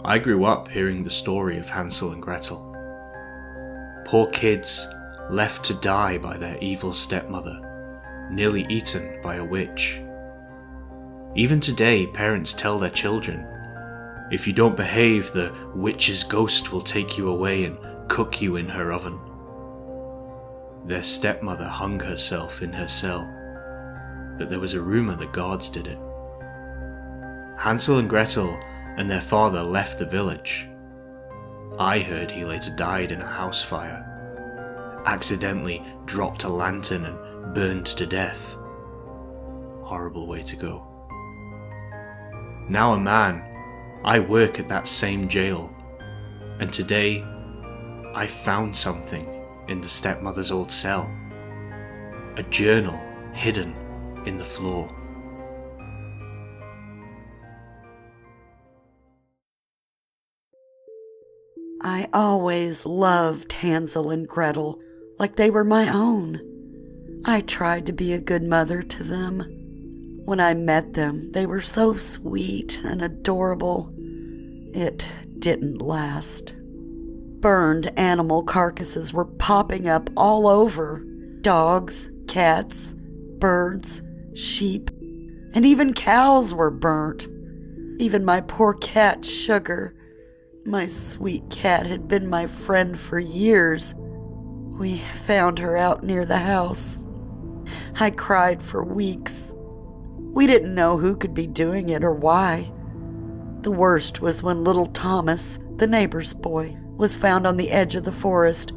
I grew up hearing the story of Hansel and Gretel. Poor kids left to die by their evil stepmother, nearly eaten by a witch. Even today, parents tell their children, if you don't behave, the witch's ghost will take you away and cook you in her oven. Their stepmother hung herself in her cell, but there was a rumour the guards did it. Hansel and Gretel and their father left the village. I heard he later died in a house fire, accidentally dropped a lantern and burned to death. Horrible way to go. Now a man, I work at that same jail, and today I found something in the stepmother's old cell. A journal hidden in the floor. I always loved Hansel and Gretel like they were my own. I tried to be a good mother to them. When I met them, they were so sweet and adorable. It didn't last. Burned animal carcasses were popping up all over. Dogs, cats, birds, sheep, and even cows were burnt. Even my poor cat, Sugar. My sweet cat had been my friend for years. We found her out near the house. I cried for weeks. We didn't know who could be doing it or why. The worst was when little Thomas, the neighbor's boy, was found on the edge of the forest,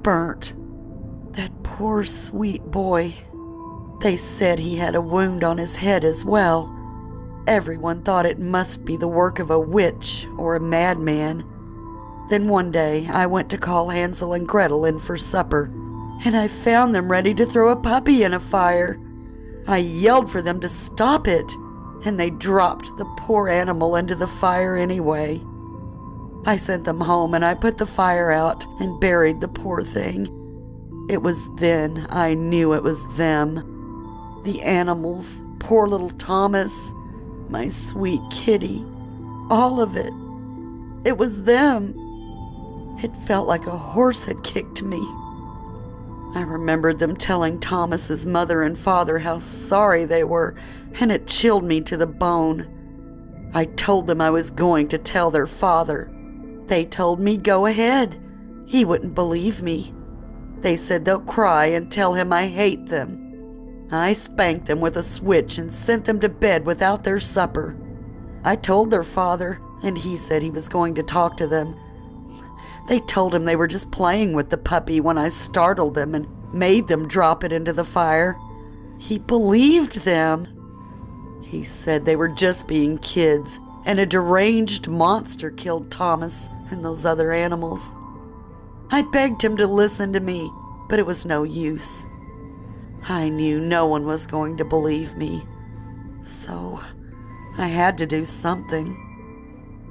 burnt. That poor sweet boy. They said he had a wound on his head as well. Everyone thought it must be the work of a witch or a madman. Then one day I went to call Hansel and Gretel in for supper, and I found them ready to throw a puppy in a fire. I yelled for them to stop it, and they dropped the poor animal into the fire anyway. I sent them home and I put the fire out and buried the poor thing. It was then I knew it was them. The animals, poor little Thomas, my sweet kitty, all of it. It was them. It felt like a horse had kicked me. I remembered them telling Thomas's mother and father how sorry they were, and it chilled me to the bone. I told them I was going to tell their father. They told me go ahead. He wouldn't believe me. They said they'll cry and tell him I hate them. I spanked them with a switch and sent them to bed without their supper. I told their father, and he said he was going to talk to them. They told him they were just playing with the puppy when I startled them and made them drop it into the fire. He believed them. He said they were just being kids, and a deranged monster killed Thomas and those other animals. I begged him to listen to me, but it was no use. I knew no one was going to believe me, so I had to do something.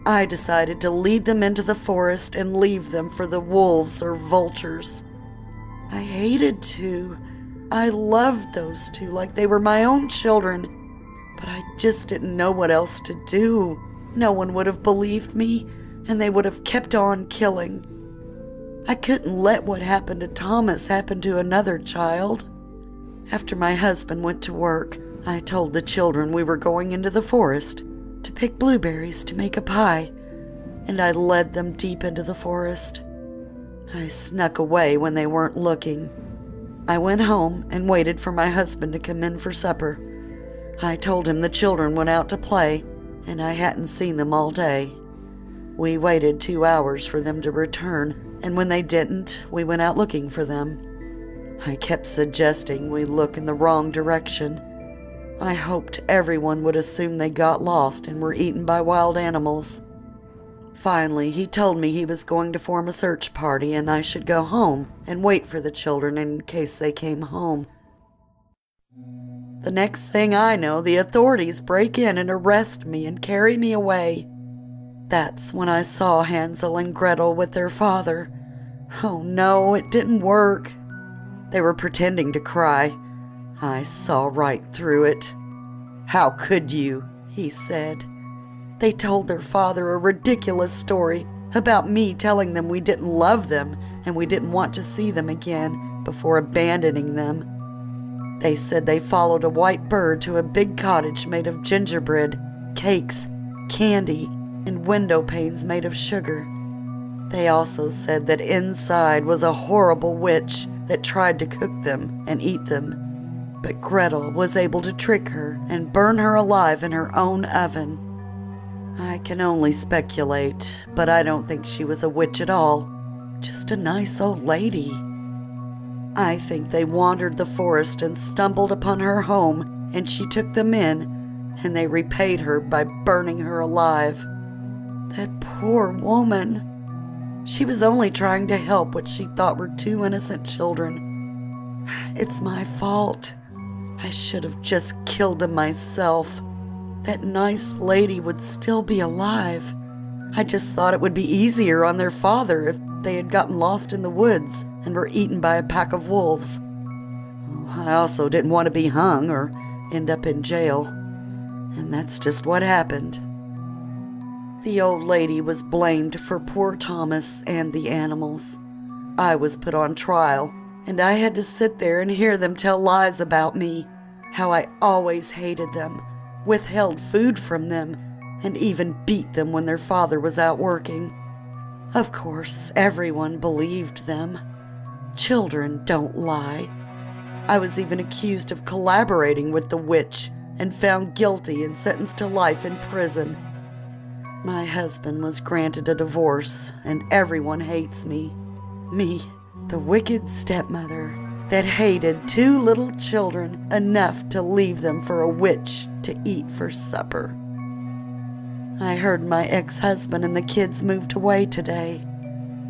I decided to lead them into the forest and leave them for the wolves or vultures. I hated to. I loved those two like they were my own children, but I just didn't know what else to do. No one would have believed me, and they would have kept on killing. I couldn't let what happened to Thomas happen to another child. After my husband went to work, I told the children we were going into the forest to pick blueberries to make a pie, and I led them deep into the forest. I snuck away when they weren't looking. I went home and waited for my husband to come in for supper. I told him the children went out to play, and I hadn't seen them all day. We waited 2 hours for them to return, and when they didn't, we went out looking for them. I kept suggesting we look in the wrong direction. I hoped everyone would assume they got lost and were eaten by wild animals. Finally, he told me he was going to form a search party and I should go home and wait for the children in case they came home. The next thing I know, the authorities break in and arrest me and carry me away. That's when I saw Hansel and Gretel with their father. Oh no, it didn't work. They were pretending to cry. I saw right through it. "How could you?" he said. They told their father a ridiculous story about me telling them we didn't love them and we didn't want to see them again before abandoning them. They said they followed a white bird to a big cottage made of gingerbread, cakes, candy, and window panes made of sugar. They also said that inside was a horrible witch that tried to cook them and eat them, but Gretel was able to trick her and burn her alive in her own oven. I can only speculate, but I don't think she was a witch at all, just a nice old lady. I think they wandered the forest and stumbled upon her home, and she took them in, and they repaid her by burning her alive. That poor woman. She was only trying to help what she thought were two innocent children. It's my fault. I should have just killed them myself. That nice lady would still be alive. I just thought it would be easier on their father if they had gotten lost in the woods and were eaten by a pack of wolves. I also didn't want to be hung or end up in jail. And that's just what happened. The old lady was blamed for poor Thomas and the animals. I was put on trial, and I had to sit there and hear them tell lies about me, how I always hated them, withheld food from them, and even beat them when their father was out working. Of course, everyone believed them. Children don't lie. I was even accused of collaborating with the witch and found guilty and sentenced to life in prison. My husband was granted a divorce, and everyone hates me. Me, the wicked stepmother that hated two little children enough to leave them for a witch to eat for supper. I heard my ex-husband and the kids moved away today.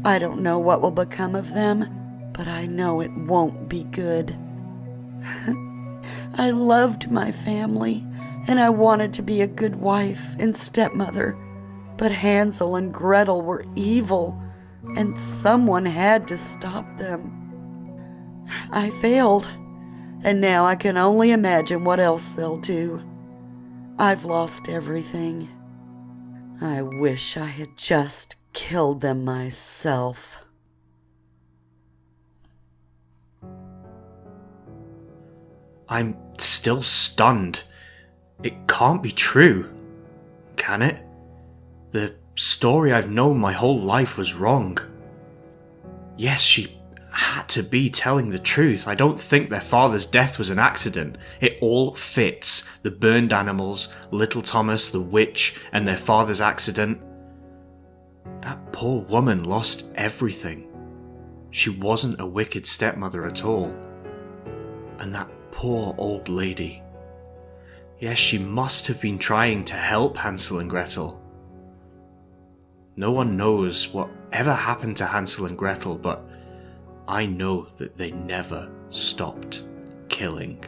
I don't know what will become of them, but I know it won't be good. I loved my family, and I wanted to be a good wife and stepmother, but Hansel and Gretel were evil, and someone had to stop them. I failed, and now I can only imagine what else they'll do. I've lost everything. I wish I had just killed them myself. I'm still stunned. It can't be true, can it? The story I've known my whole life was wrong. Yes, she had to be telling the truth. I don't think their father's death was an accident. It all fits. The burned animals, little Thomas, the witch, and their father's accident. That poor woman lost everything. She wasn't a wicked stepmother at all. And that poor old lady. Yes, she must have been trying to help Hansel and Gretel. No one knows what ever happened to Hansel and Gretel, but I know that they never stopped killing.